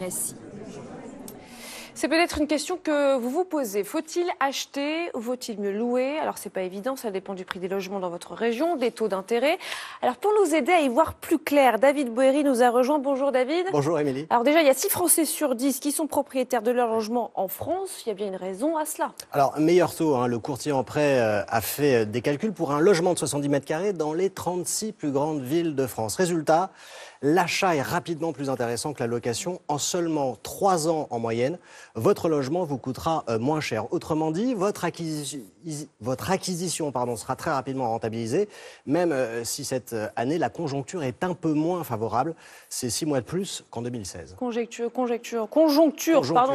RSI. C'est peut-être une question que vous vous posez. Faut-il acheter ou faut-il mieux louer? Alors, c'est pas évident, ça dépend du prix des logements dans votre région, des taux d'intérêt. Alors, pour nous aider à y voir plus clair, David Boéry nous a rejoint. Bonjour David. Bonjour Émilie. Alors déjà, il y a 6 Français sur 10 qui sont propriétaires de leur logement en France. Il y a bien une raison à cela. Alors, meilleur taux, le courtier en prêt a fait des calculs pour un logement de 70 mètres carrés dans les 36 plus grandes villes de France. Résultat, l'achat est rapidement plus intéressant que la location. En seulement 3 ans en moyenne, votre logement vous coûtera moins cher. Autrement dit, votre acquisition sera très rapidement rentabilisée, même si cette année, la conjoncture est un peu moins favorable. C'est 6 mois de plus qu'en 2016. Conjoncture,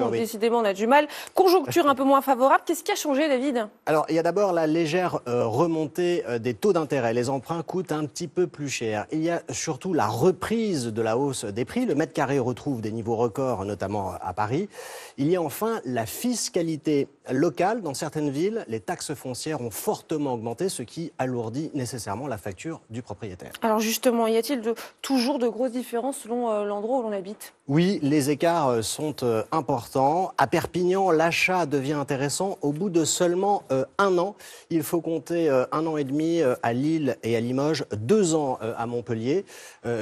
oui. Décidément, on a du mal. Conjoncture un peu moins favorable. Qu'est-ce qui a changé, David? Alors, il y a d'abord la légère remontée des taux d'intérêt. Les emprunts coûtent un petit peu plus cher. Il y a surtout la reprise de la hausse des prix. Le mètre carré retrouve des niveaux records, notamment à Paris. Il y a enfin la fiscalité locale. Dans certaines villes, les taxes foncières ont fortement augmenté, ce qui alourdit nécessairement la facture du propriétaire. Alors justement, y a-t-il toujours de grosses différences selon l'endroit où l'on habite? Oui, les écarts sont importants. À Perpignan, l'achat devient intéressant au bout de seulement 1 an. Il faut compter 1 an et demi à Lille et à Limoges, 2 ans à Montpellier.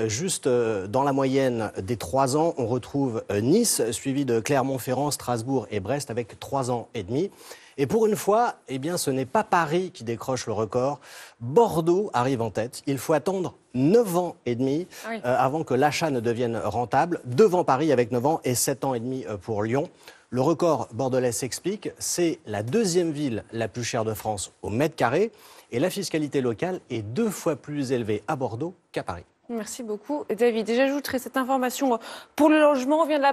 Juste dans la moyenne des 3 ans, on retrouve Nice, suivi de Clermont-Ferrand, Strasbourg et Brest avec 3 ans et demi. Et pour une fois, ce n'est pas Paris qui décroche le record. Bordeaux arrive en tête. Il faut attendre 9 ans et demi avant que l'achat ne devienne rentable. Devant Paris avec 9 ans et 7 ans et demi pour Lyon. Le record bordelais s'explique. C'est la 2e ville la plus chère de France au mètre carré. Et la fiscalité locale est 2 fois plus élevée à Bordeaux qu'à Paris. Merci beaucoup, David. Et j'ajouterai cette information pour le logement. On vient de